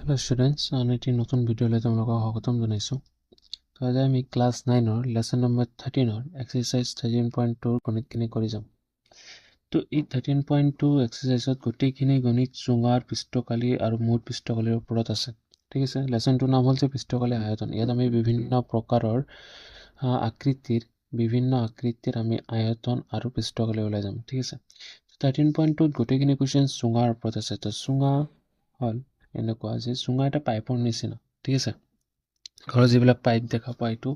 Hello students, এটি নতুন ভিডিওলৈ তোমালোকক স্বাগতম জনাইছো। তো আজি আমি ক্লাস 9 ৰ লেসন নম্বৰ 13 ৰ এক্সাৰসাইজ 13.2 গণিতখিনি কৰি যাম। তো এই 13.2 এক্সাৰসাইজত গোটেইখিনি গণিত চুঙাৰ পৃষ্ঠকালি আৰু মুঠ পৃষ্ঠকালিৰ ওপৰত আছে। ঠিক আছে, লেসনটোৰ নাম হ'ল যে পৃষ্ঠকালি আয়তন। ইয়াত আমি বিভিন্ন প্ৰকাৰৰ বিভিন্ন আকৃতিৰ আমি আয়তন আৰু পৃষ্ঠকালি ওলাই যাম। ঠিক আছে, 13.2 ত গোটেইখিনি কোৱেশ্চন চুঙাৰ ওপৰত আছে। তো চুঙা হ'ল এনেকুৱা যে চুঙা এটা পাইপৰ নিচিনা। ঠিক আছে, ঘৰৰ যিবিলাক পাইপ দেখা পায় এইটো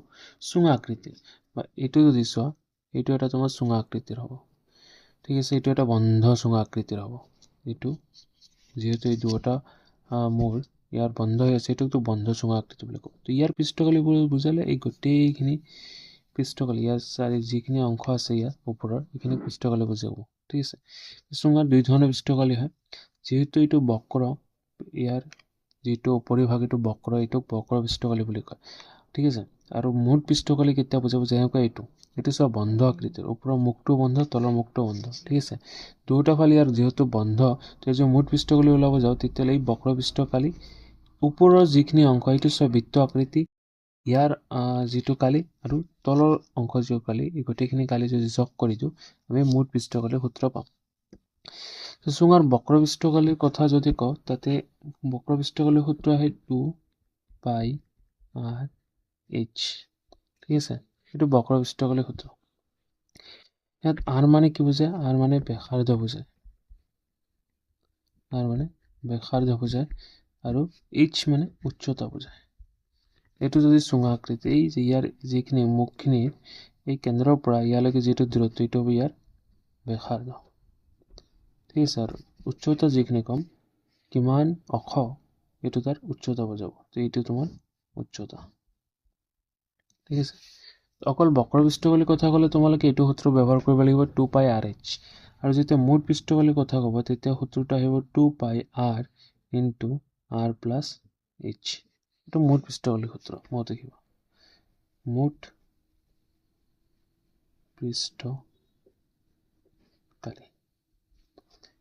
চুঙা আকৃতিৰ, বা এইটো যদি চোৱা এইটো এটা তোমাৰ চুঙা আকৃতিৰ হ'ব। ঠিক আছে, এইটো এটা বন্ধ চুঙা আকৃতিৰ হ'ব। এইটো যিহেতু এই দুটা মোৰ ইয়াৰ বন্ধ হৈ আছে, এইটোকতো বন্ধ চুঙা আকৃতি বুলি কয়। তো ইয়াৰ পৃষ্ঠকালিবোৰ বুজালে এই গোটেইখিনি পৃষ্ঠকালি, ইয়াৰ যিখিনি অংশ আছে ইয়াৰ ওপৰৰ এইখিনি পৃষ্ঠকালি বুজাব। ঠিক আছে, চুঙাৰ দুই ধৰণৰ পৃষ্ঠকালি হয়। যিহেতু এইটো বক্ৰ, ইয়াৰ যিটো উপৰিভাগ এইটো বক্ৰ, এইটোক বক্ৰ পৃষ্ঠকালি বুলি কয়। ঠিক আছে, আৰু মুঠ পৃষ্ঠকালি কেতিয়া বুজাব, যেনেকুৱা এইটো চব বন্ধ আকৃতিৰ, ওপৰৰ মুখটো বন্ধ, তলৰ মুখটো বন্ধ। ঠিক আছে, দুটা ফাল ইয়াৰ যিহেতু বন্ধ, তেতিয়া যদি মুঠ পৃষ্ঠকালি ওলাব যাওঁ তেতিয়াহ'লে এই বক্ৰ পৃষ্ঠকালি ওপৰৰ যিখিনি অংশ এইটো চব বৃত্ত আকৃতি, ইয়াৰ যিটো কালি আৰু তলৰ অংশ যিটো কালি, এই গোটেইখিনি কালি যদি যোগ কৰি দিওঁ আমি মুঠ পৃষ্ঠকালিৰ সূত্ৰ পাম। চুঙাৰ বক্ৰ পৃষ্ঠকালিৰ কথা যদি কওঁ, তাতে বক্ৰ পৃষ্ঠকালিৰ সূত্ৰ আহে 2 পাই r h। ঠিক আছে, এইটো বক্ৰ পৃষ্ঠকালিৰ সূত্ৰ। ইয়াত r মানে কি বুজায়? r মানে ব্যাসাৰ্ধ বুজায়, আৰু h মানে উচ্চতা বুজায়। এইটো যদি চুঙা আকৃতি, এই যে ইয়াৰ যিখিনি মুখখিনিৰ এই কেন্দ্ৰৰ পৰা ইয়ালৈকে যিটো দূৰত্ব, এইটো হ'ব ইয়াৰ ব্যাসাৰ্ধ। ঠিক আছে, আৰু উচ্চতা যিখিনি কম, কিমান অখ, এইটো তাৰ উচ্চতা বুজাব। তো এইটো তোমাৰ উচ্চতা। ঠিক আছে, অকল বক্ৰ পৃষ্ঠকালিৰ কথা ক'লে তোমালোকে এইটো সূত্ৰ ব্যৱহাৰ কৰিব লাগিব 2 পাই r h। আৰু যেতিয়া মুঠ পৃষ্ঠকালিৰ কথা ক'ব তেতিয়া সূত্ৰটো আহিব 2 পাই r into r plus h। এইটো মুঠ পৃষ্ঠকালিৰ সূত্ৰ, মনত ৰাখিব, মুঠ পৃষ্ঠকালি।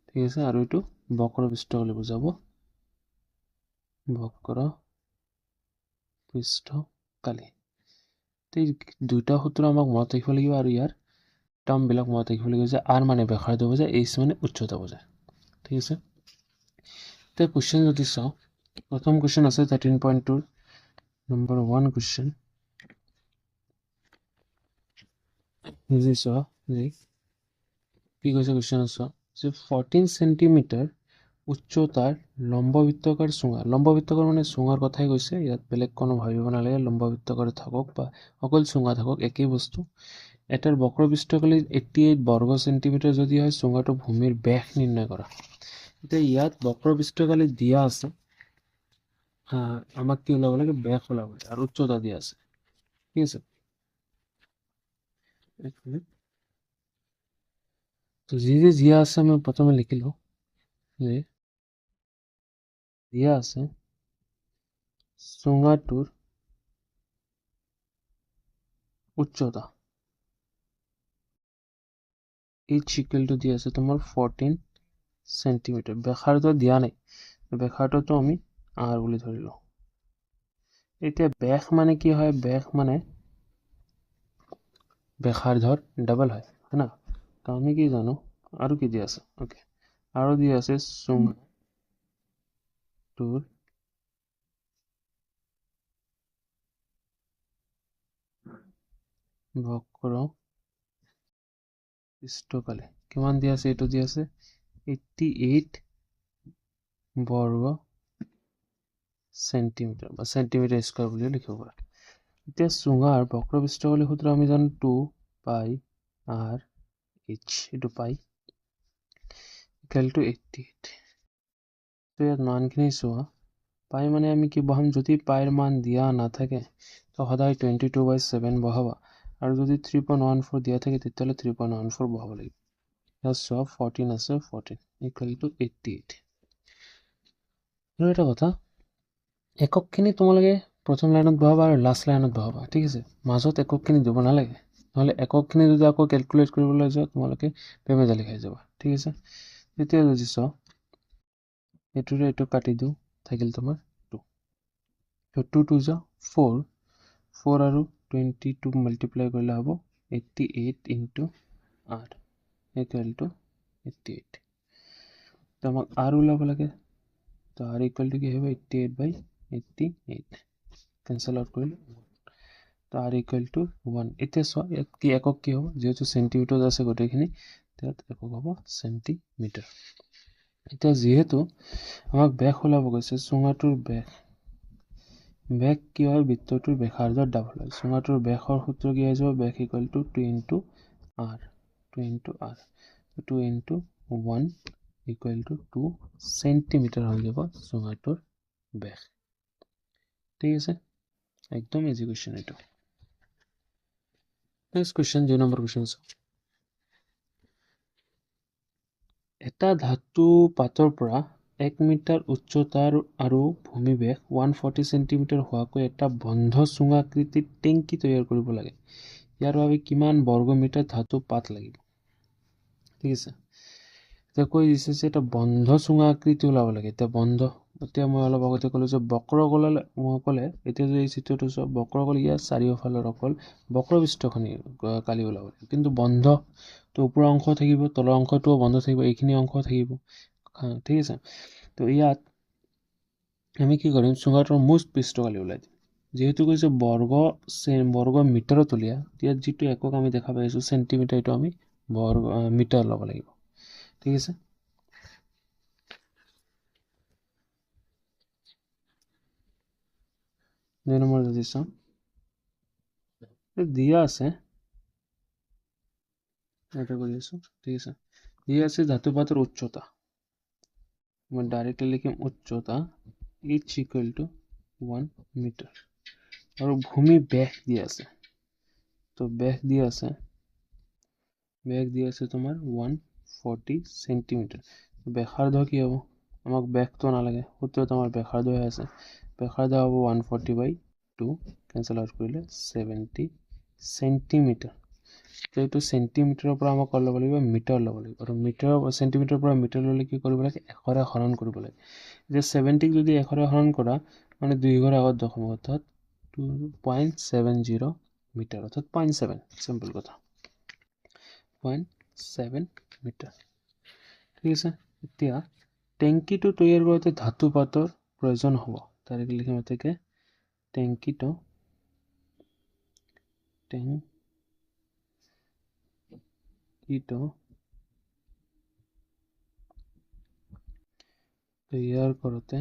ঠিক আছে, আৰু এইটো বক্ৰ পৃষ্ঠকালি বুজাব, বক্ৰ পৃষ্ঠকালি। এই দুটা সূত্ৰ আমাক মনত ৰাখিব লাগিব, আৰু ইয়াৰ টাৰ্মবিলাক মনত ৰাখিব লাগিব যে r মানে ব্যাসাৰ্ধ বুজায়, h মানে উচ্চতা বুজায়। ঠিক আছে, এতিয়া কুৱেশ্যন যদি চাওঁ, প্ৰথম কুৱেশ্যন আছে 13.2 নম্বৰ 1 কুৱেশ্যন। বুজি চোৱা যে কি কৈছে কুৱেশ্যন চোৱা, যে 14 সেন্টিমিটাৰ উচ্চতাৰ লম্ববৃত্তাকাৰ চুঙা। লম্ববৃত্তাকাৰ মানে চুঙাৰ কথাই কৈছে, ইয়াত বেলেগ কোনো ভাবিব নালাগে, লম্ববৃত্তাকাৰ থাকক বা অকল চুঙা থাকক একেই বস্তু। এটাৰ বক্ৰ পৃষ্ঠকালি 88 বৰ্গ সেন্টিমিটাৰ যদি হয়, চুঙাটো ভূমিৰ ব্যাস নিৰ্ণয় কৰা। এতিয়া ইয়াত বক্ৰ পৃষ্ঠকালি দিয়া আছে, আমাক কি ওলাব লাগে? ব্যাস ওলাব লাগে, আৰু উচ্চতা দিয়া আছে। ঠিক আছে, তো যি দিয়া আছে আমি প্ৰথমে লিখিলো যে দিয়া আছে চুঙাটোৰ উচ্চতা h ইকুৱেল টু দিয়া আছে তোমাৰ 14 সেন্টিমিটাৰ। ব্যাসাৰ্ধ দিয়া নাই, ব্যাসাৰ্ধটো আমি r বুলি ধৰিলো। এতিয়া ব্যাস মানে কি হয়? ব্যাস মানে ব্যাসাৰ্ধৰ ডাবল হয় না? তো আমি কি জানো, আৰু কি দিয়া আছে? ওকে, আৰু দিয়া আছে চুঙাটোৰ বক্ৰ পৃষ্ঠকালি কিমান দিয়া আছে? এইটো দিয়া আছে 88 বৰ্গ সেন্টিমিটাৰ, বা সেন্টিমিটাৰ স্কয়াৰ বুলি লিখিব পাৰা। এতিয়া চুঙাৰ বক্ৰ পৃষ্ঠকালি সূত্ৰ আমি জানো 2 পাই r h, এইটো পাই ইকুৱেল টু 88। তো ইয়াত মানখিনি চোৱা, পাই মানে আমি কি বহাম? যদি পাইৰ মান দিয়া নাথাকে তো সদায় 22/7 বহাবা, আৰু যদি 3.14 দিয়া থাকে তেতিয়াহ'লে 3.14 বহাব লাগিব। ইয়াত চোৱা 14 আছে, 14 ইকুৱেল টু 88। আৰু এটা কথা, এককখিনি তোমালোকে প্ৰথম লাইনত বহাবা আৰু লাষ্ট লাইনত বহাবা। ঠিক আছে, মাজত এককখিনি দিব নালাগে, নহ'লে এককখিনি যদি আকৌ কেলকুলেট কৰিবলৈ যোৱা তোমালোকে বেমেজালি খাই যাবা। ঠিক আছে, এতিয়া যদি চাওঁ এইটোৰে এইটো কাটি দিওঁ, থাকিল তোমাৰ তো 2 2 যা 4 4 আৰু 22 মাল্টিপ্লাই কৰিলে হ'ব 88 ইনটু r ইকুৱেল টু 88 তো আমাক r ওলাব লাগে তো r ইকুৱেল টু কি হ'ব 88/88 কেনসেল আউট কৰিলে তো r ইকুৱেল টু 1 এতিয়া চোৱা ইয়াত কি একক কি হ'ব যেহেতু সেন্টিমিটাৰ আছে গোটেইখিনি তাত একক হ'ব সেন্টিমিটাৰ এতিয়া যেহেতু আমাক বেগ ওলাব গৈছে চুঙাটোৰ বেগ কি হয় বৃত্তটোৰ ব্যাসাৰ্ধৰ ডাবল হয় চুঙাটোৰ বেগৰ সূত্ৰ কি হৈ যাব বেগ equal to 2 into r 2 into r 2 into 1 equal to 2 centimetre হৈ যাব চুঙাটোৰ বেগ ঠিক আছে একদম ইজি কোৱেশ্চন এইটো নেক্সট কোৱেশ্চন 2 নম্বৰ কোৱেশ্চন এটা ধাতু পাতৰ পৰা 1 মিটাৰ উচ্চতাৰ আৰু ভূমিবেগ 140 সেন্টিমিটাৰ হোৱাকৈ এটা বন্ধ চুঙাকৃতিৰ টেংকি তৈয়াৰ কৰিব লাগে ইয়াৰ বাবে কিমান বৰ্গ মিটাৰ ধাতু পাত লাগিব ঠিক আছে এতিয়া কৈ দিছে যে এটা বন্ধ চুঙাকৃতি ওলাব লাগে এটা বন্ধ এতিয়া মই অলপ আগতে ক'লো যে বক্ৰকলে এতিয়া যে এই চিত্ৰটো চোৱা বক্ৰকল ইয়াৰ চাৰিওফালৰ অকল বক্ৰপৃষ্ঠখনি কালি ওলাব লাগে কিন্তু বন্ধ তো ওপৰৰ অংশ থাকিব তলৰ অংশটোও বন্ধ থাকিব এইখিনি অংশ থাকিব ঠিক আছে তো ইয়াত আমি কি কৰিম চুঙাটোৰ মুঠ পৃষ্ঠকালি ওলাই দিম যেহেতু কৈছে বৰ্গ মিটাৰত উলিয়া ইয়াত যিটো একক আমি দেখা পাইছো সেন্টিমিটাৰ এইটো আমি বৰ্গ মিটাৰ ল'ব লাগিব ঠিক আছে দুই নম্বৰ যদি চাওঁ দিয়া আছে এটা কৰি আছো ঠিক আছে দিয়া আছে ধাতু পাতৰ উচ্চতা মই ডাইৰেক্টলি লিখিম উচ্চতা h equal to 1 মিটাৰ আৰু ভূমি বেগ দিয়া আছে তো বেগ দিয়া আছে তোমাৰ 140 সেন্টিমিটাৰ ব্যাসাৰ্ধ কি হ'ব আমাক বেগটো নালাগে সূত্ৰত আমাৰ ব্যাসাৰ্ধ আছে ব্যাসাৰ্ধ হ'ব 140/2 কেনসেল আউট কৰিলে 70 সেন্টিমিটাৰ তো এইটো সেন্টিমিটাৰৰ পৰা আমাক ল'ব লাগিব মিটাৰ ল'ব লাগিব আৰু মিটাৰ সেন্টিমিটাৰৰ পৰা মিটাৰ ল'লে কি কৰিব লাগে 100 ৰে হৰণ কৰিব লাগে যে 70 ক যদি 100 ৰে হৰণ কৰা মানে 2 ঘৰ আগত দশমিক অৰ্থাৎ 2.70 মিটাৰ অৰ্থাৎ 0.7 সিম্পল কথা 0.7 মিটাৰ ঠিক আছে এতিয়া টেংকিটো তৈয়াৰ কৰোঁতে ধাতু পাতৰ প্ৰয়োজন হ'ব তাৰিখ লিখিম এতেকে টেংকিটো তৈয়াৰ কৰোঁতে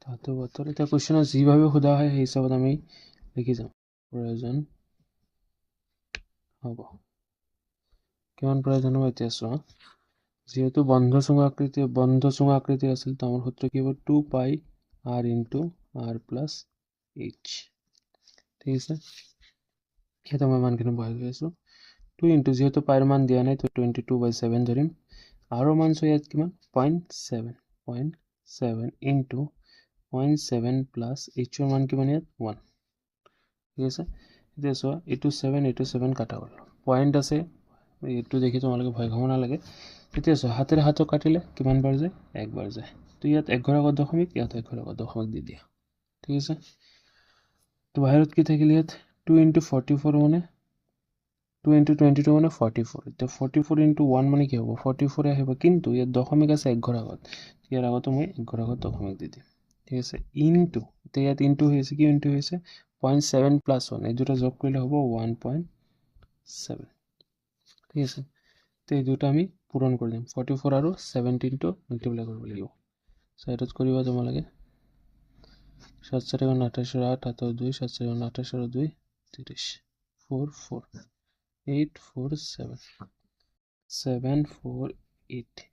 ধাতু পাতৰ এটা কোৱেশ্চন যিভাবে সোধা হয় সেই হিচাপত আমি লিখি যাম প্ৰয়োজন হ'ব কিমান প্ৰয়োজন হ'ব এতিয়া চোৱা যেহেতু বন্ধ চুঙা আকৃতি আছিল তো আমাৰ সূত্ৰ কি হ'ব 2 পাই r into r plus h ঠিক আছে এটা মই মানখিনি বহাই লৈছো 2 into যেহেতু পাইৰ মান দিয়া নাই তো 22/7 ধৰিম r মান সো ইয়াত কিমান 0.7 into 0.7 plus h ৰ মান কিমান ইয়াত 1 ঠিক আছে এতিয়া চোৱা এইটো 7 কাটা গ'ল পয়েন্ট আছে এইটো দেখি তোমালোকে ভয় খাব নালাগে এতিয়া চোৱা হাতেৰে হাতক কাটিলে কিমান বাৰ যায় একবাৰ যায় তো ইয়াত 1 ঘৰ দশমিক ইয়াত 1 ঘৰ দশমিক দি দিয়া ঠিক আছে তো বাহিৰত কি থাকিল ইয়াত 2 into 44 মানে 2 into 22 মানে 44 এতিয়া 44 into 1 মানে কি হ'ব 44 আহিব কিন্তু ইয়াত দশমিক আছে 1 ঘৰ আগত ইয়াৰ আগত মই 1 ঘৰ আগত দশমিক দি দিম ঠিক আছে ইনটু এতিয়া ইয়াত ইনটু হৈছে কি ইনটু হৈছে 0.7 plus 1 এই দুটা যোগ কৰিলে হ'ব 1.7 ঠিক আছে তো এই দুটা আমি পূৰণ কৰি দিম 44 আৰু 17 টো মাল্টিপ্লাই কৰিব লাগিব সাইডত কৰিবা তোমালোকে 7 4 28 8 2 7 4 28 2 30 4 4 8 4 7 7 4 8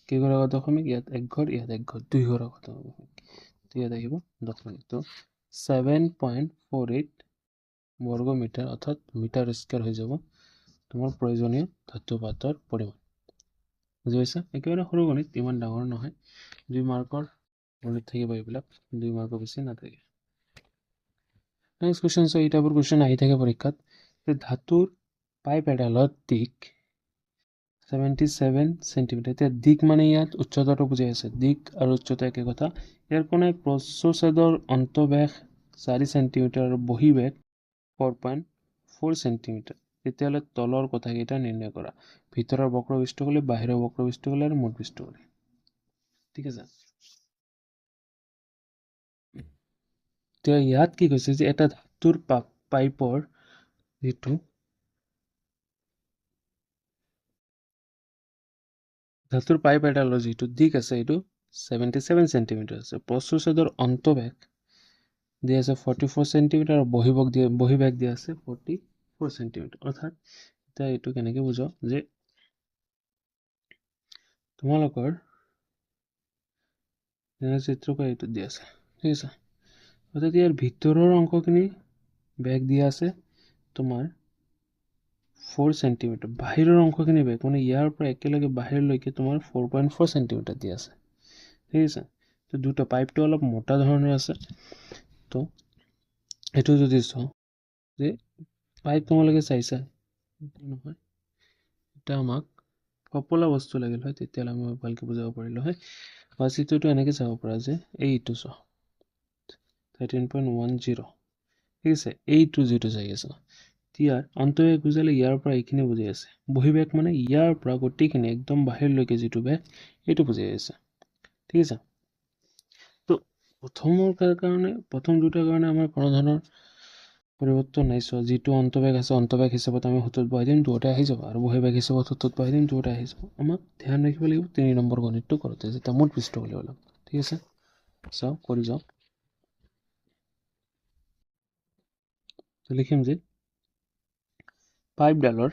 কি ঘৰ আগত দশমিক ইয়াত 1 ঘৰ ইয়াত 1 ঘৰ 2 ঘৰ আগত দশমিক তো ইয়াত আহিব দশমিক তো 7.48 বৰ্গ মিটাৰ অৰ্থাৎ মিটাৰ স্কয়াৰ হয়ে যাব তোমাৰ প্ৰয়োজনীয় ধাতু পাতৰ পৰিমাণ বুজি পাইছা একেবাৰে সৰু গণিত ইমান ডাঙৰ নহয় 2 মাৰ্কৰ গণিত থাকিব এইবিলাক 2 মাৰ্কৰ বেছি নাথাকে নেক্সট কোৱেশ্চন সো এটা কোৱেশ্চন আহি থাকে পৰীক্ষাত যে ধাতুৰ পাইপ এডালৰ দিক 77 সেন্টিমিটাৰ। এতিয়া দিক মানে ইয়াত উচ্চতাটো বুজাই আছে, দিক আৰু উচ্চতা একে কথা। ইয়াৰ কোণে প্ৰস্থচ্ছেদৰ অন্তঃবেগ 4 সেন্টিমিটাৰ আৰু বহিবেগ 4.4 সেন্টিমিটাৰ। তেতিয়াহ'লে তলৰ কথাকেইটা নিৰ্ণয় কৰা। ভিতৰৰ বক্ৰপৃষ্ঠকোণে, বাহিৰৰ বক্ৰপৃষ্ঠকোণে আৰু মুঠ পৃষ্ঠকোণে। ঠিক আছে। এতিয়া ইয়াত কি কৈছে যে এটা ধাতুৰ পাইপৰ যিটো ধাতুৰ পাইপ এডালৰ যিটো দিক আছে এইটো 77 সেন্টিমিটাৰ আছে। প্ৰস্থচ্ছেদৰ অন্তঃবেগ দিয়া আছে 44 সেন্টিমিটাৰ আৰু বহিবেগ দিয়া আছে 44 সেন্টিমিটাৰ। অৰ্থাৎ এতিয়া এইটো কেনেকৈ বুজাও যে তোমালোকৰ চিত্ৰকোণ এইটো দিয়া আছে, ঠিক আছে। অৰ্থাৎ ইয়াৰ ভিতৰৰ অংশখিনি বেগ দিয়া আছে তোমাৰ 4 সেন্টিমিটাৰ, বাহিৰৰ অংশখিনি বেগ মানে ইয়াৰ পৰা একেলগে বাহিৰলৈকে তোমাৰ 4.4 সেন্টিমিটাৰ দিয়া আছে, ঠিক আছে। তো দুটা পাইপটো অলপ মোটা ধৰণৰ আছে। তো এইটো যদি চাওঁ যে পাইপ তোমালোকে চাইছা নহয়, এটা আমাক কপলা বস্তু লাগিল হয়, তেতিয়াহ'লে আমি ভালকৈ বুজাব পাৰিলোঁ হয়। বা চিত্ৰটো এনেকৈ চাব পৰা যে এইটো চাওঁ 13.10, ঠিক আছে। এইটো যিটো চাই আছে ইয়াৰ অন্তঃবেগ বুজালে ইয়াৰ পৰা এইখিনি বুজাই আছে। বহিবেগ মানে ইয়াৰ পৰা গোটেইখিনি একদম বাহিৰলৈকে যিটো বেগ এইটো বুজাই আছে, ঠিক আছে। তো প্ৰথম দুটাৰ কাৰণে আমাৰ কোনো ধৰণৰ পৰিৱৰ্তন নাই। চোৱা যিটো অন্তঃবেগ আছে অন্তঃবেগ হিচাপত আমি সূত্ৰত বহাই দিম, দুয়োটাই আহি যাব, আৰু বহিবেগ হিচাপত সূত্ৰত বহাই দিম, দুয়োটাই আহি যাব। আমাক ধ্যান ৰাখিব লাগিব 3 নম্বৰ গণিতটো কৰোঁতে যেতিয়া মুঠ পৃষ্ঠকোণ ওলাম, ঠিক আছে। চাওঁ কৰি যাওঁ। তো লিখিম যে পাইপডালৰ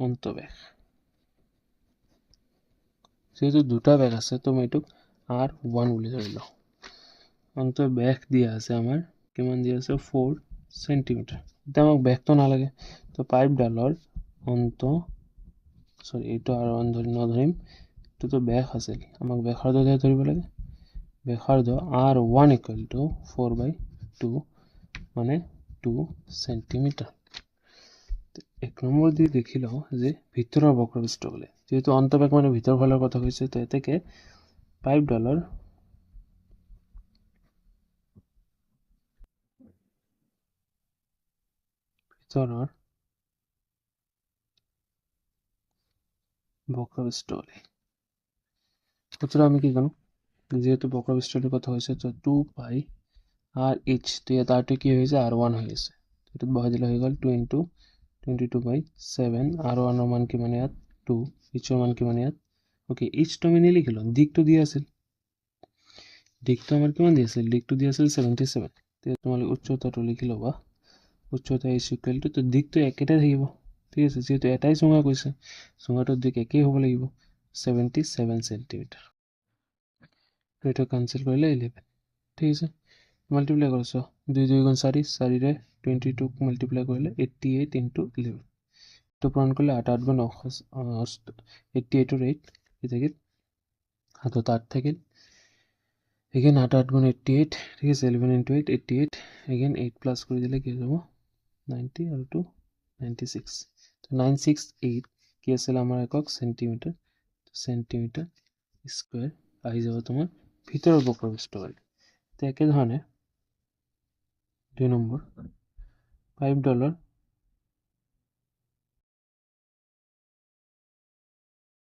অন্তঃবেগ, যেহেতু দুটা বেগ আছে তো মই এইটোক R1 বুলি ধৰি লওঁ। অন্তঃবেগ দিয়া আছে আমাৰ কিমান দিয়া আছে 4 সেন্টিমিটাৰ। এতিয়া আমাক বেগটো নালাগে, তো পাইপডালৰ এইটো R1 নধৰিম, এইটোতো বেগ আছিল, আমাক ব্যাসাৰ্ধ ধৰিব লাগে। ব্যাসাৰ্ধ R1 = 4/2 মানে 2 সেন্টিমিটাৰ। 1 নম্বৰ দি দেখি লওঁ যে ভিতৰৰ বক্ৰপৃষ্ঠকোণে, যেহেতু অন্তঃবেগ মানে ভিতৰ ফালৰ কথা কৈছে, তো এতেকে পাইপডালৰ ভিতৰৰ বক্ৰপৃষ্ঠকোণে সূত্ৰ আমি কি জানো, যেহেতু বক্ৰপৃষ্ঠটোৰ কথা হৈছে তো 2πr(h), তো ইয়াত আৰটো কি হৈছে R1 হৈ আছে, এইটোত বহাই দিলে হৈ গ'ল 2 × 22/7। R1 ৰ মান কিমান ইয়াত 2, h ৰ মান কিমান ইয়াত, অ'কে h টো আমি নিলিখিলোঁ, দিকটো দিয়া আছিল, দিকটো আমাৰ কিমান দিয়া আছিল, দিকটো দিয়া আছিল 77। তেতিয়া তোমালোকে উচ্চতাটো লিখি ল'বা, উচ্চতা h = তো দিকটো একেটাই থাকিব, ঠিক আছে। যেহেতু এটাই চুঙা কৈছে, চুঙাটোৰ দিক একেই হ'ব লাগিব 77 সেন্টিমিটাৰ। তো এইটো কেঞ্চেল কৰিলে 11, ঠিক আছে। মাল্টিপ্লাই কৰিছোঁ 2 × 2 = 4, 4ৰে 22ক মাল্টিপ্লাই কৰিলে 88 × 11। এইটো পূৰণ কৰিলে 8 × 8 = 9, 88ৰ 8 কি থাকিল, হাতত 8 থাকিল, এগেইন 8 × 8 = 88, ঠিক আছে। 11 × 8 88, এগেইন 8 প্লাছ কৰি দিলে কি হৈ যাব 90 আৰু 2 96। তো 968 কি আছিল আমাৰ একক সেন্টিমিটাৰ, সেন্টিমিটাৰ স্কুৱেৰ আহি যাব তোমাৰ ভিতৰৰ বক্ৰপৃষ্ঠকোণ। তো একেধৰণে 2 নম্বৰ পাইপডালৰ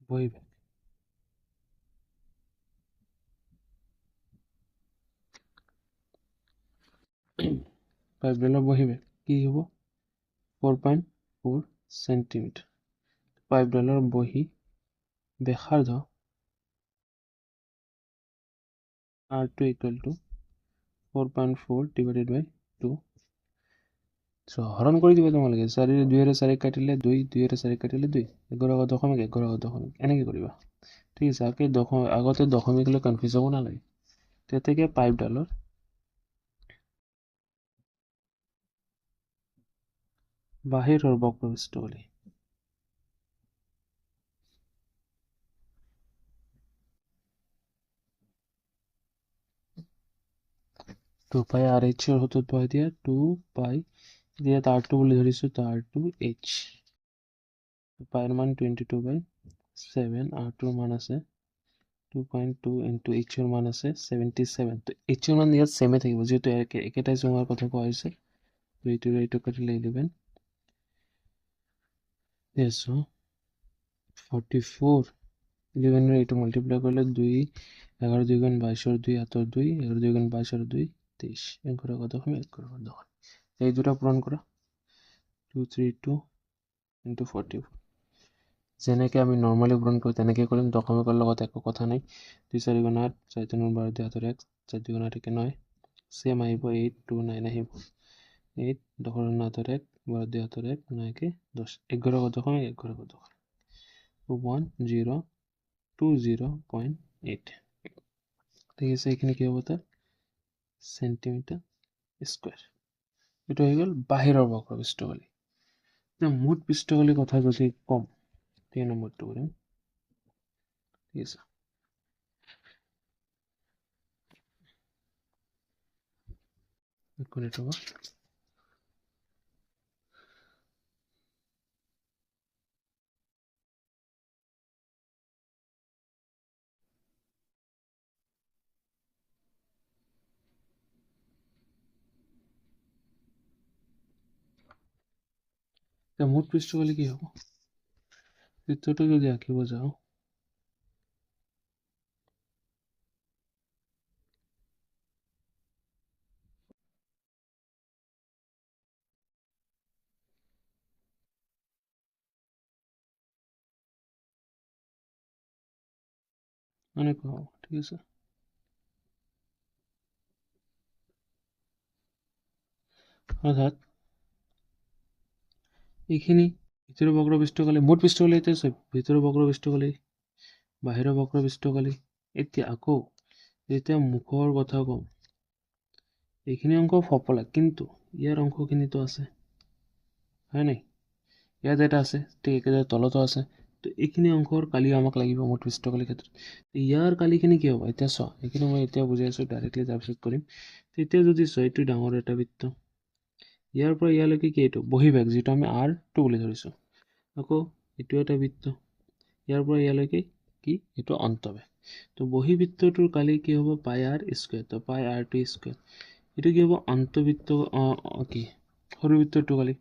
বহিবেগ, পাইপডালৰ বহিবেগ কি হ'ব 4.4 সেন্টিমিটাৰ। পাইপডালৰ ব্যাসাৰ্ধ R2 = 4.4 / 2। হৰণ কৰি দিব তোমালোকে, 4ৰে 2ৰে 4 কাটিলে 2, 2ৰে 4 কাটিলে 2, 11 দশমিক 11 দশমিক এনেকৈ কৰিবা, ঠিক আছে। আগতে দশমিক লৈ কনফিউজ হ'ব নালাগে। তেতিয়া পাইপডালৰ বাহিৰৰ বক্ৰপৃষ্ঠকোণ, 2 পাই আৰ এইচৰ সূত্ৰত বহাই দিয়া 2 পাই ইয়াত r2 বুলি ধৰিছোঁ তো r2h পাইৰ মান 22/7 r2ৰ মান আছে 2.2 into h ৰ মান আছে 77 তো h ৰ মান ইয়াত সেমে থাকিব যেহেতু একেটাই জোঙাৰ কথা কোৱা হৈছে তো এইটো কাটিলে 11 yes so 44 11 ৰে এইটো মাল্টিপ্লাই কৰিলে 2 11 2 গুণ 22 ৰ 2 হাতৰ 2 11 2 গুণ 22 ৰ 2 23 11 কত হবে 11 দেখুন এই দুটা পূরণ করা 232 into 44 যেনেকে আমি নরমালি পূরণ করি তেনেকে কৰিম দশমিকৰ লগত একো কথা নাই 2 4 গুণ 8 4 3 গুণ 12 2 হাতৰ 1 4 2 গুণ 8 9 সেম আহিব 8 2 9 আহিব 8 দশৰ হাতৰ 1 12 2 হাতৰ 1 9 কে 10 11 কত হবে 11 কত হবে 1020.8 ঠিক আছে এখানে কি হবে তার সেন্টিমিটার স্কয়ার এটা হয়ে গেল বাহিৰৰ বক্ৰপৃষ্ঠকালি মুঠ পৃষ্ঠকালি কথা যদি কম 3 নম্বৰটো কৰিম ঠিক আছে কোনটো হ'ব মুঠ পৃষ্ঠকালি কি হ'ব চিত্ৰটো যদি আঁকিব যাওঁ এনেকুৱা হ'ব ঠিক আছে অৰ্থাৎ এইখিনি ভিতৰৰ বক্ৰপৃষ্ঠকালি মুঠ পৃষ্ঠকালি এতিয়া আছে ভিতৰৰ বক্ৰপৃষ্ঠকালি বাহিৰৰ বক্ৰপৃষ্ঠকালি এতিয়া আকৌ যেতিয়া মুখৰ কথা কম এইখিনি অংক সফলা কিন্তু ইয়াৰ অংশখিনিতো আছে হয় নাই ইয়াত এটা আছে ঠিক একেদৰে তলতো আছে তো এইখিনি অংকৰ কালি আমাক লাগিব মুঠ পৃষ্ঠকালি ক্ষেত্ৰত ইয়াৰ কালিখিনি কি হ'ব এতিয়া চোৱা এইখিনি মই এতিয়া বুজাই আছো ডাইৰেক্টলি তাৰপিছত কৰিম তেতিয়া যদি চোৱা এইটো ডাঙৰ এটা বৃত্ত ইয়াৰ পৰা ইয়ালৈকে কি এইটো বহিবেগ যেটো আমি r2 বুলি ধৰিছো আকৌ এইটো এটা বৃত্ত ইয়াৰ পৰা ইয়ালৈকে কি এইটো অন্তবেগ তো বহিবৃত্তটোৰ কালি কি হ'ব পাই r স্কয়াৰ তো পাই r2 স্কয়াৰ এইটো কি হ'ব অন্তবৃত্ত কি সৰু বৃত্তটোৰ কালি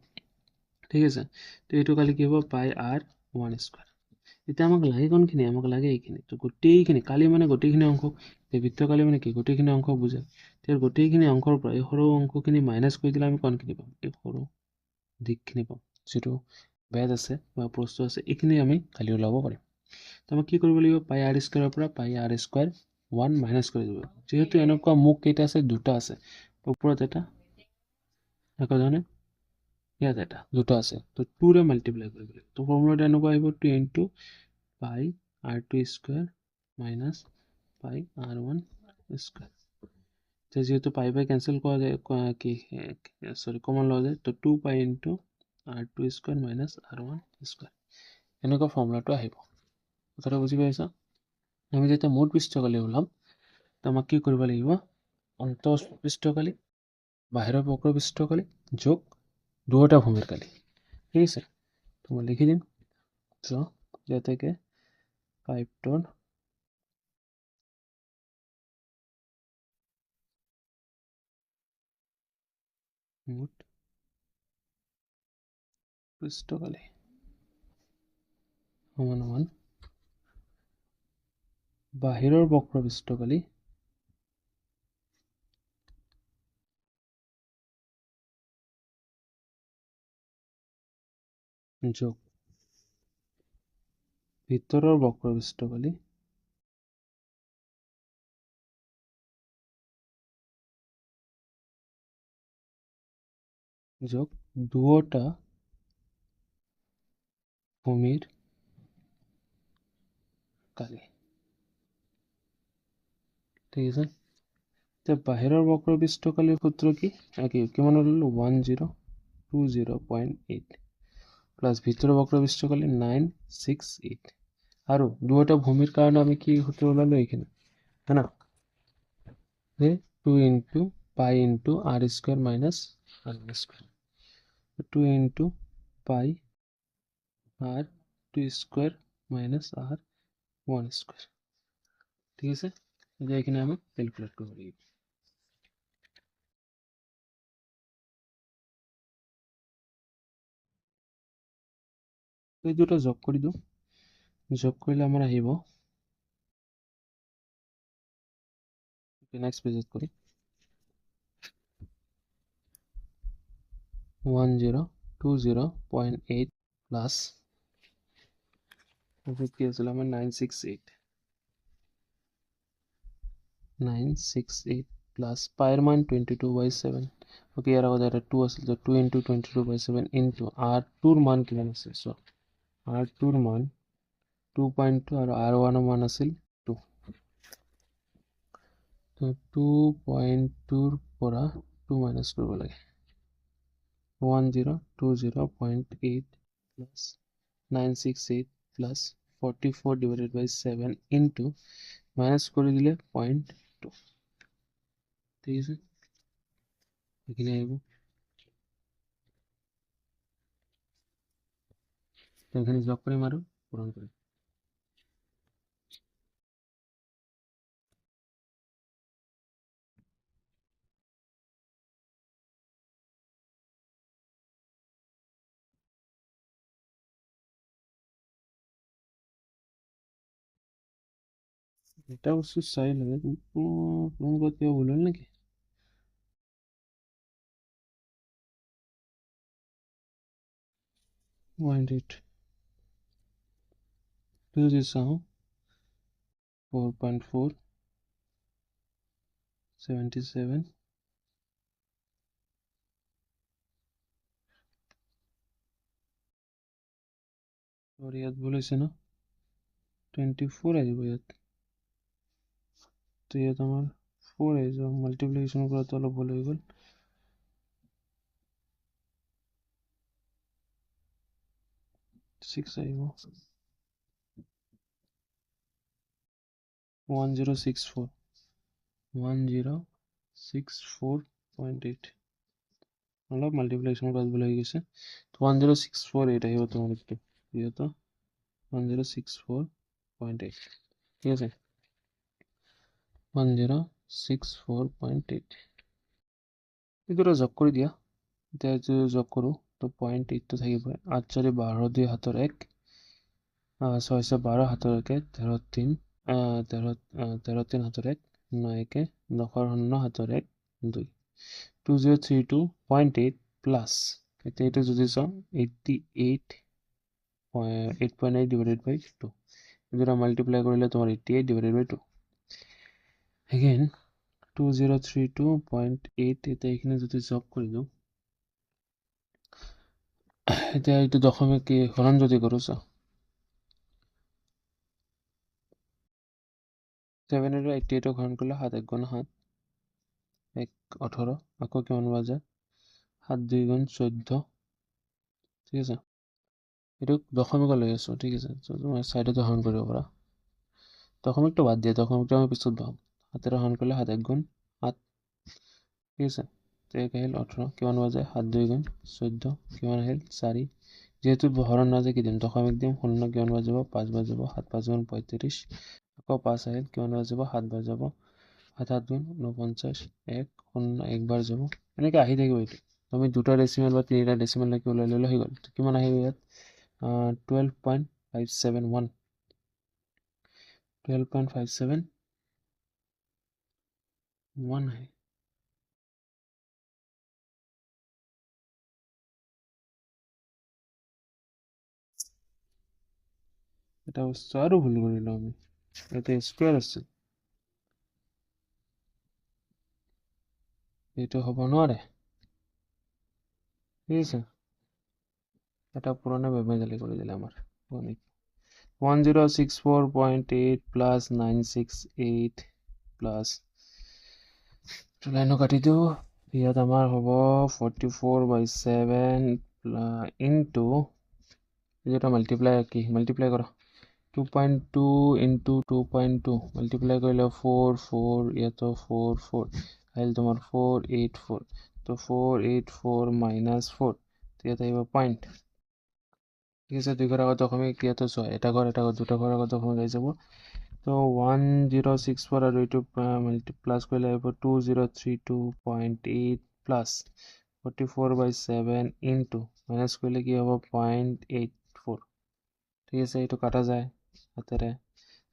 ঠিক আছে তো এইটো কালি কি হ'ব পাই r1 স্কয়াৰ এটা আমাক লাগে কোনখিনি আমাক লাগে এইখিনি তো গোটেইখিনি কালি মানে গোটেইখিনি অংক এই বৃত্ত কালি মানে কি গোটেইখিনি অংক বুজায় তেৰ গোটেইখিনি অংকৰ পৰা এই সৰু অংকখিনি মাইনাস কৰি দিলে আমি কোনখিনি পাম এই সৰু দিকখিনি পাম যেটো বেদ আছে বা প্ৰস্থ আছে এইখিনি আমি কালি ওলাব পাৰিম তো আমি কি কৰিব লাগিব পাই r স্কয়াৰৰ পৰা পাই r স্কয়াৰ 1 মাইনাস কৰি দিব যেহেতু এনেকুৱা মুখ কেইটা আছে দুটা আছে ওপৰত এটা একধৰণে ইয়াত এটা দুটা আছে তো 2 ৰে মাল্টিপ্লাই কৰিব লাগিব তো ফৰ্মুলাটো এনেকুৱা আহিব 2 ইনটু পাই r2 স্কয়াৰ মাইনাস পাই r1 স্কয়াৰ তো যেহেতু পাই বাই ক্যান্সেল কৰা যায় কি সৰি কমন লওয়া যায় তো 2 পাই into r2 square minus r1 square এনেকুৱা ফৰ্মুলাটো আহিব কথাটো বুজি পাইছা আমি যেতিয়া মুঠ পৃষ্ঠকালি ওলাম তো আমাক কি কৰিব লাগিব অন্তঃপৃষ্ঠকালি বাহিৰৰ বক্ৰপৃষ্ঠকালি যোগ দুয়োটা ভূমিৰ কালি ঠিক আছে তো মই লিখি দিম তো যাতে পাইপটোৰ মুঠ পৃষ্ঠকালি সমান সমান বাহিৰৰ বক্ৰপৃষ্ঠকালি যোগ ভিতৰৰ বক্ৰপৃষ্ঠকালি যোগ দুয়োটা ভূমিৰ কালি ঠিক আছে তো বাহিৰৰ বক্ৰপৃষ্ঠকালিৰ সূত্ৰ কি কিমান হলো 1020.8 প্লাস ভিতৰৰ বক্ৰপৃষ্ঠকালি 968 আৰু দুয়োটা ভূমিৰ কাৰণে আমি কি সূত্র ওলালো এইখিনি है ना 2 into pi into r square minus r1 square. 2 into pi r2 square minus r1 square. ঠিক আছে, যে এখানে আমি ক্যালকুলেট করব। এই দুটো যোগ কৰি দিওঁ, যোগ কৰিলে আমাৰ আহিব নেক্সট পেজত কৰি 1020.8 প্লাস কি আছিল আমাৰ 968 প্লাস পাইৰ মান 22/7। ওকে, ইয়াৰ আগত এটা 2 আছিল, তো 2 into 22/7 into r2 ৰ মান কিমান আছে? চ r2 ৰ মান 2.2 আৰু r1 ৰ মান আছিল 2। তো 2.2 ৰ পৰা 2 মাইনাস কৰিব লাগে। 1020.8 plus 968 plus 44/7 into minus করে দিলে 0.2। ঠিক আছে, এখানে আসবো, এখানে যোগ করে মারো, পূরণ করে। এটা অবশ্য চাই লাগে, কিন্তু পূরণ করতে ভুল হল নাকি? চাওঁ 4.4 77 और ইয়াত ভুল হৈছে ন, 24 আহিব ইয়াত। তো ইয়াত আমাৰ 4 আহিব, মাল্টিপ্লিকেশ্যন কৰাটো অলপ ভুল হৈ গ'ল। 6 আহিব, 1064.8 অলপ মাল্টিপ্লিকেশ্যন কৰাত ভুল হৈ গৈছে। 1064.8 আহিব তোমাৰ উত্তৰ, যিহেতু 1064.8। ঠিক আছে, 1064.8 এই দুটো যোগ কৰি দিয়া। এতিয়া যদি যোগ কৰোঁ তো 0.8টো থাকিব। 8 4 12, 2 হাতৰ 1, 6 6 12 হাতৰ 1, 13 3 13 3 হাতৰ 1, 9 1 9 হাতৰ 1 2। 2032.8 প্লাস এতিয়া এইটো যদি চাওঁ 8.8 ডিভাইডেড বাই 2, দুটা মাল্টিপ্লাই কৰিলে তোমাৰ 88/2। এগেইন 2032.8, এতিয়া এইখিনি যদি যোগ কৰি দিওঁ, এতিয়া এইটো দশমিক কি হৰণ যদি কৰোঁ, চাওঁ 7 আৰু 88 হৰণ কৰিলে 7 1 গুণ 7 1 18, আকৌ কিমান পোৱা যায় 7 2 গুণ 14। ঠিক আছে, এইটো দশমিক লৈ আছোঁ। ঠিক আছে, তোমাৰ চাইডতে হৰণ কৰিব পাৰা, দশমিকটো বাদ দিয়া, দশমিকটো আমি পিছত পাম। 7 হৰণ কৰিলে 7 1 গুণ 7। ঠিক আছে, 1 আহিল 18, কিমান পোৱা যায় 7 2 গুণ 14, কিমান আহিল 4। যেহেতু হৰণ নাযায় কি দিম, দশমিক দিম, 0 কিমান বাৰ যাব 5 বাৰ যাব, 7 5 গুণ 35, আকৌ 5 আহিল কিমান বাৰ যাব 7 বাৰ যাব, 7 7 গুণ 49, 1 0 1 বাৰ যাব, এনেকৈ আহি থাকিব। এইটো তুমি দুটা ডেচিমেল বা তিনিটা ডেচিমেললৈকে ওলাই ল'লে হৈ গ'ল। কিমান আহিব ইয়াত 12.571, 12.571 আহে। এটা বস্তু আৰু ভুল কৰিলোঁ আমি, এটা স্কুৱেৰ আছে, এইটো হ'ব নোৱাৰে। ঠিক আছে, এটা পুৰণা বেমেজালি কৰি দিলে আমাৰ। 1064.8 প্লাস 968 প্লাস লাইনো কাটি দিওঁ, ইয়াত আমাৰ হ'ব 44/7 ইনটু এটা মাল্টিপ্লাই, কি মাল্টিপ্লাই কৰা 2.2 into 2.2 মাল্টিপ্লাই কৰিলে 4 4, ইয়াতো 4 4, আহিল তোমাৰ 484 তো 484 মাইনাছ 4 ইয়াত আহিব পইণ্ট ঠিক আছে 2 ঘৰ আগত দশমিক ইয়াতো চোৱা এটা ঘৰ দুটা ঘৰ আগত দশমিক আহি যাব তো 1064 আৰু এইটো প্লাছ কৰিলে আহিব 2032.8 প্লাছ 44/7 ইনটু মাইনাছ কৰিলে কি হ'ব 0.84 ঠিক আছে এইটো কাটা যায় হাতেৰে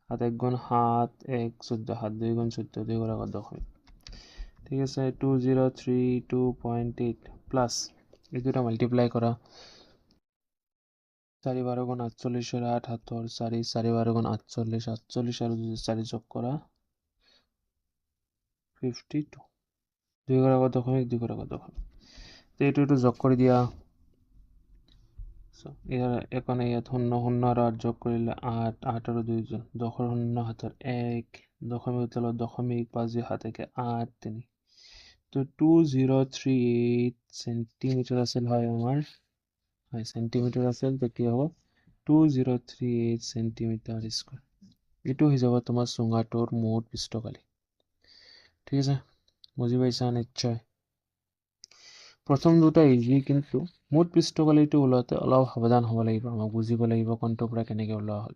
7 1 গুণ 7 1 14 7 2 গুণ 14 2 ঘৰ আগত দশমিক ঠিক আছে 2032.8 প্লাছ এই দুটা মাল্টিপ্লাই কৰা 4 12 গুণ 48 8 হাতৰ 4 4 12 গুণ 48 48 আৰু 4 যোগ কৰা 52 2 ঘৰ আগত দশমিক 2 ঘৰ আগত দশমিক এইটো যোগ কৰি দিয়া ইয়াৰ একনে ইয়াত 0 0 আৰু 8 যোগ কৰিলে 8 8 আৰু 2 10 0 হাতৰ 1 দশমিক তলত দশমিক 5 2 7 1 8 3 তো 2038 সেন্টিমিটার আছিল হয় আমার হয় সেন্টিমিটার আছিল তো কি হ'ব 2038 সেন্টিমিটার স্কয়ার এটো হৈ যাব তোমাৰ চুঙাটোৰ মুঠ পৃষ্ঠকালি ঠিক আছে বুজি পাইছা নিশ্চয় প্ৰথম দুটা ইজি কিন্তু মুঠ পৃষ্ঠকালিটো ওলাওতে অলপ সাৱধান হ'ব লাগিব আমাক বুজিব লাগিব কোনটোৰ পৰা কেনেকৈ ওলোৱা হ'ল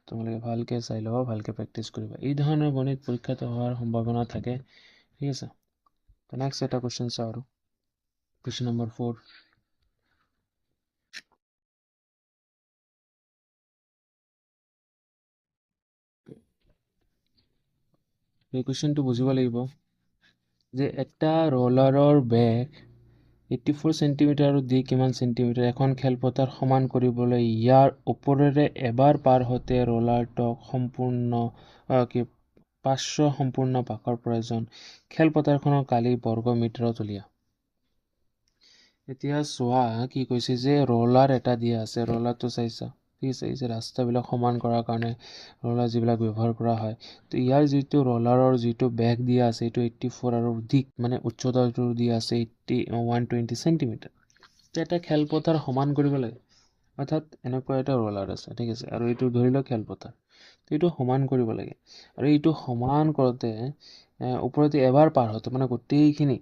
তোমালোকে ভালকৈ চাই ল'বা ভালকৈ প্ৰেক্টিছ কৰিবা এই ধৰণৰ গণিত পৰীক্ষাত হোৱাৰ সম্ভাৱনা থাকে ঠিক আছে তো নেক্সট এটা কোৱেশ্চন চাওঁ আৰু কোৱেশ্চন নম্বৰ 4 এই কোৱেশ্চনটো বুজিব লাগিব যে একটা ৰোলাৰৰ বেগ 84 সেন্টিমিটাৰ আৰু দি কিমান সেন্টিমিটাৰ এখন খেলপথাৰ সমান কৰিবলৈ ইয়াৰ ওপৰেৰে এবাৰ পাৰ হতে ৰোলাৰটোক সম্পূৰ্ণ 500 সম্পূৰ্ণ পাকৰ প্ৰয়োজন খেলপথাৰখনৰ কালি বৰ্গ মিটাৰত উলিয়া এতিয়া চোৱা কি কৈছে যে ৰোলাৰ এটা দিয়া আছে ৰোলাৰটো চাইছা ঠিক আছে এই যে ৰাস্তাবিলাক সমান কৰাৰ কাৰণে ৰোলাৰ যিবিলাক ব্যৱহাৰ কৰা হয় তো ইয়াৰ যিটো ৰোলাৰৰ যিটো বেগ দিয়া আছে এইটো 84 আৰু দিক মানে উচ্চতাটো দিয়া আছে 120 সেন্টিমিটাৰ তো এটা খেলপথাৰ সমান কৰিব লাগে অৰ্থাৎ এনেকুৱা এটা ৰোলাৰ আছে ঠিক আছে আৰু এইটো ধৰি লওক খেলপথাৰ তো এইটো সমান কৰিব লাগে আৰু এইটো সমান কৰোঁতে ওপৰতে এবাৰ পাৰ হতে মানে গোটেইখিনি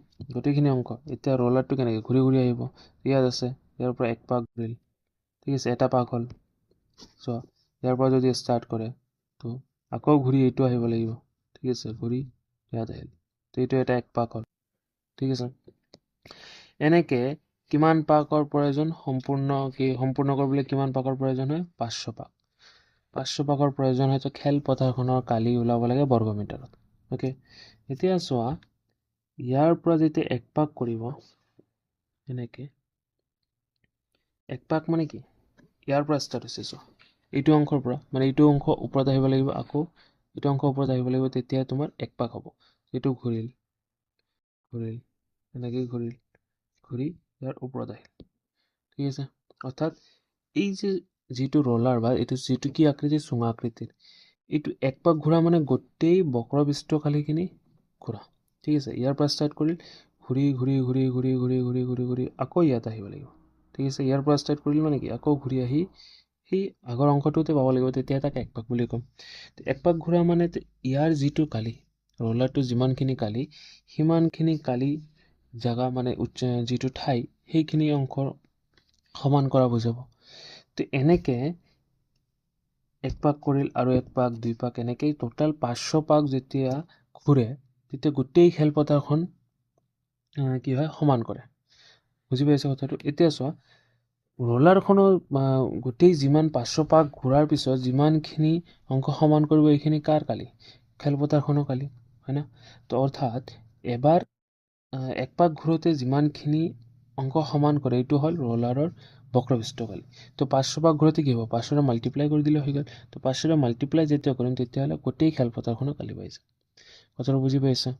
অংক এতিয়া ৰোলাৰটো কেনেকৈ ঘূৰি ঘূৰি আহিব ইয়াত আছে ইয়াৰ পৰা এক পাক ঘূৰিল ঠিক আছে এটা পাক হ'ল চ' ইয়াৰ পৰা যদি ষ্টাৰ্ট কৰে তো আকৌ ঘূৰি এইটো আহিব লাগিব ঠিক আছে ঘূৰি ইয়াত আহিল তো এইটো এটা এক পাক হ'ল ঠিক আছে এনেকৈ কিমান পাকৰ প্ৰয়োজন সম্পূৰ্ণ কৰিবলৈ কিমান পাকৰ প্ৰয়োজন হয় 500 পাক 500 পাকৰ প্ৰয়োজন হয় তো খেলপথাৰখনৰ কালি ওলাব লাগে বৰ্গমিটাৰত ওকে এতিয়া চোৱা ইয়াৰ পৰা যেতিয়া এক পাক কৰিব এনেকৈ এক পাক মানে কি ইয়াৰ পৰা ষ্টাৰ্ট হৈছে চোৱা এইটো অংশৰ পৰা মানে এইটো অংশ ওপৰত আহিব লাগিব আকৌ এইটো অংশ ওপৰত আহিব লাগিব তেতিয়া তোমাৰ এক পাক হ'ব এইটো ঘূৰিল এনেকৈ ঘূৰি ইয়াৰ ওপৰত আহিল ঠিক আছে অৰ্থাৎ এই যে যিটো ৰোলাৰ বা এইটো যিটো কি আকৃতিৰ চুঙা আকৃতিৰ এইটো এক পাক ঘূৰা মানে গোটেই বক্ৰপৃষ্ঠকালিখিনি ঘূৰা ঠিক আছে ইয়াৰ পৰা ষ্টাৰ্ট কৰিল ঘূৰি আকৌ ইয়াত আহিব লাগিব ঠিক আছে ইয়াৰ পৰা ষ্টাৰ্ট কৰিল মানে কি আকৌ ঘূৰি আহি সেই আগৰ অংশটোতে পাব লাগিব তেতিয়া তাক এক পাক বুলি ক'ম এক পাক ঘূৰা মানে ইয়াৰ যিটো কালি ৰোলাৰটো যিমানখিনি কালি সিমানখিনি কালি জাগা মানে যিটো ঠাই সেইখিনি অংশৰ সমান কৰা বুজাব তো এনেকৈ এক পাক কৰিল আৰু এক পাক দুই পাক এনেকৈ টোটেল 500 পাক যেতিয়া ঘূৰে তেতিয়া গোটেই খেলপথাৰখন কি হয় সমান কৰে বুজি পাইছে কথাটো এতিয়া চোৱা ৰোলাৰখনৰ গোটেই যিমান 500 পাক ঘূৰাৰ পিছত যিমানখিনি অংশ সমান কৰিব এইখিনি কাৰ কালি খেলপথাৰখনৰ কালি হয় না তো অৰ্থাৎ এবাৰ এক পাক ঘূৰোতে যিমানখিনি অংশ সমান কৰে এইটো হ'ল ৰোলাৰৰ বক্ৰপৃষ্ঠকালি তো 500 পাক ঘূৰোতে কি হ'ব 500ৰে মাল্টিপ্লাই কৰি দিলে হৈ গ'ল তো 500ৰে মাল্টিপ্লাই যেতিয়া কৰিম তেতিয়াহ'লে গোটেই খেলপথাৰখনৰ কালি পাইছে কথাটো বুজি পাইছা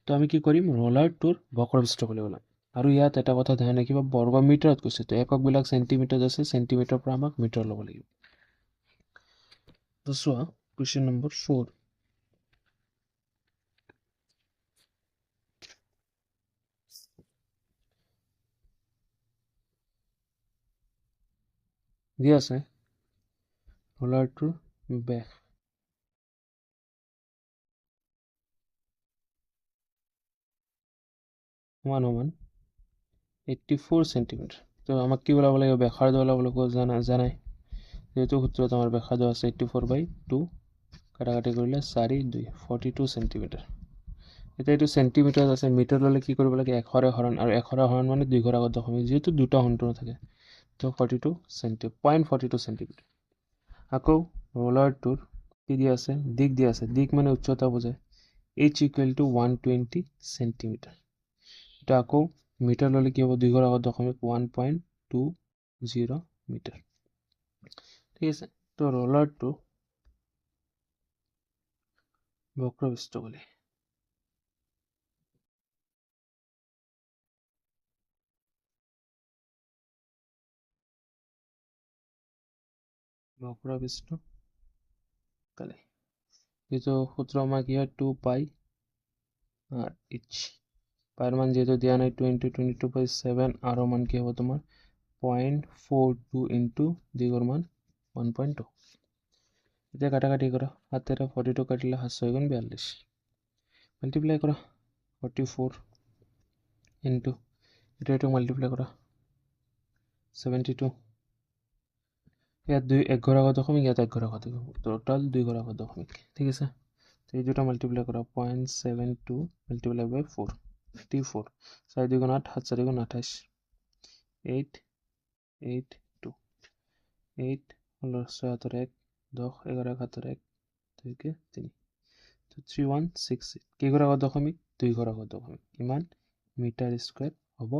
তো আমি কি কৰিম ৰোলাৰটোৰ বক্ৰপৃষ্ঠকালি ওলাম আৰু ইয়াত এটা কথা ধ্যান ৰাখিবা বৰ্গ মিটাৰত কৈছে তো এককবিলাক চেণ্টিমিটাৰত আছে চেণ্টিমিটাৰৰ পৰা আমাক মিটাৰ ল'ব লাগিব তো চোৱা কুৱেশ্যন নম্বৰ 4 দিয়া আছে ৰোলাৰটোৰ বেগ সমান 84 সেন্টিমিটাৰ। তো আমাক কি ওলাব লাগিব ব্যাসাৰ্ধ ওলাব লাগিব জানাই যেহেতু সূত্ৰত আমাৰ ব্যাসাৰ্ধ আছে 84/2 কাটাকাটি কৰিলে 4 2 42 সেন্টিমিটাৰ। এটা এইটো সেন্টিমিটাৰ আছে মিটাৰ ললে কি কৰিব লাগে 100 হৰণ আৰু 100 হৰণ মানে 2 ঘৰ আগত দশমিক যেহেতু দুটা সন্তৰণ থাকে তো 42 সেন্টিমিটাৰ। আকৌ ৰোলাৰটোৰ কি দিয়া আছে দিক দিয়া আছে দিক মানে উচ্চতা বুজায় h = 120 সেন্টিমিটার। এটা আকৌ মিটার ললে কি হ'ব 2 ঘৰ আগত দশমিক 1.20 মিটাৰ। ঠিক আছে তো ৰোলাৰটো বক্ৰপৃষ্ঠ বুলি বক্ৰপৃষ্ঠ কালি যেহেতু সূত্ৰ আমাৰ কি হয় 2 পাই আৰ h পাইৰ মান যেহেতু দিয়া নাই 2 × 22/7 আৰ মান কি হ'ব তোমাৰ 0.42 × 2 ৰ মান 1.2 এতিয়া কাটাকাটি কৰা 7 ৰে 42 কাটিলে 7 6 × 42 মাল্টিপ্লাই কৰা 44 ইনটু এটো মাল্টিপ্লাই কৰা 72 ইয়াত 2 1 ঘৰ আগত দশমিক ইয়াত 1 ঘৰ আগত টোটাল 2 ঘৰ আগত দশমিক ঠিক আছে তো এই দুটা মাল্টিপ্লাই কৰা 0.72 মাল্টিপ্লাই বাই 4 54 4 2 8 7 4 28 8 8 2 8 7 1 10 11 7 1 2 3 তো 3168 কি ঘৰ আগত দশমিক 2 ঘৰ আগত দশমিক ইমান মিটাৰ স্কয়াৰ হ'ব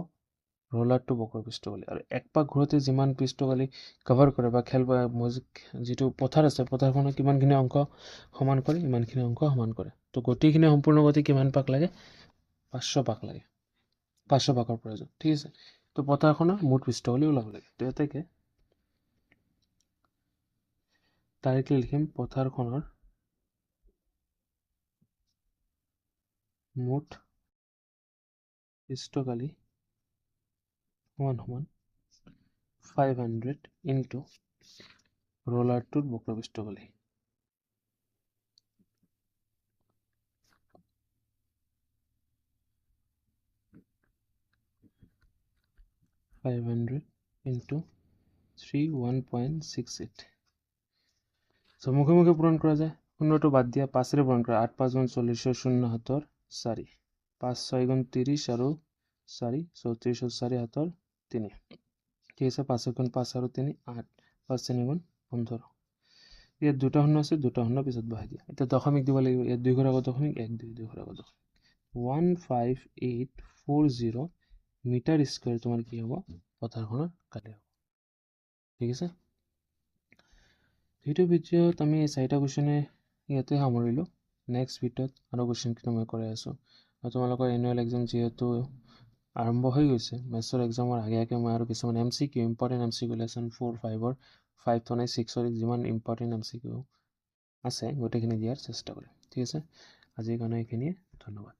ৰোলাৰটো বক্ৰপৃষ্ঠ বুলি আৰু এক পাক ঘূৰোতে যিমান পৃষ্ঠকালি কভাৰ কৰে বা খেল বা যেটো পথাৰ আছে পথাৰখনৰ কিমানখিনি অংক সমান কৰে ইমানখিনি অংক সমান কৰে তো গতিখিনি সম্পূৰ্ণ গতি কিমান পাক লাগে 500 পাক লাগে 500 পাকৰ প্ৰয়োজন ঠিক আছে তো পথাৰখনৰ মুঠ পৃষ্ঠকালি ওলাব লাগে তো এতেকে ডাইৰেক্টলি লিখিম পথাৰখনৰ মুঠ পৃষ্ঠকালি সমান 500 ইনটু ৰোলাৰটোৰ বক্ৰপৃষ্ঠকালি 500 into 31.68 so মুখে মুখে পূরণ করা যায় 15 টো বাদ দিয়া 5 রে পূরণ করা 8 5 গুণ 40 0 হাতৰ 4 5 6 গুণ 30 আৰু 4 34 4 হাতৰ 3 ঠিক আছে 5 গুণ 5 আৰু 3 8 5 3 গুণ 15 ইয়াত দুটা শূন্য আছে দুটা শূন্য পিছত বহাই দিয়া এটা দশমিক দিব লাগিব ইয়াত 2 ঘৰ আগত দশমিক 1 2 2 ঘৰ আগত 15840 মিটাৰ স্কয়াৰ তোমাৰ কি হ'ব পথাৰখনৰ কালি হ'ব ঠিক আছে ভিডিও ভিডিওত আমি এই চাৰিটা কোৱেশ্চনে ইয়াতে সামৰিলো নেক্সট ভিডিওত আৰু কোৱেশ্চন কিটা মই কৰাই আছো আৰু তোমালোকৰ এনুৱেল এক্সাম যেহেতু আৰম্ভ হৈ গৈছে মেথছৰ এক্সামৰ আগে মই আৰু কিছুমান এমসিকিউ ইম্পৰ্টেন্ট এমসিকিউ লেসন 4 5 ৰ 5 to 6 ৰ যিমান ইম্পৰ্টেন্ট এমসিকিউ আছে গোটেইখিনি দিয়াৰ চেষ্টা কৰিম ঠিক আছে আজিৰ কাৰণে এইখিনিয়ে ধন্যবাদ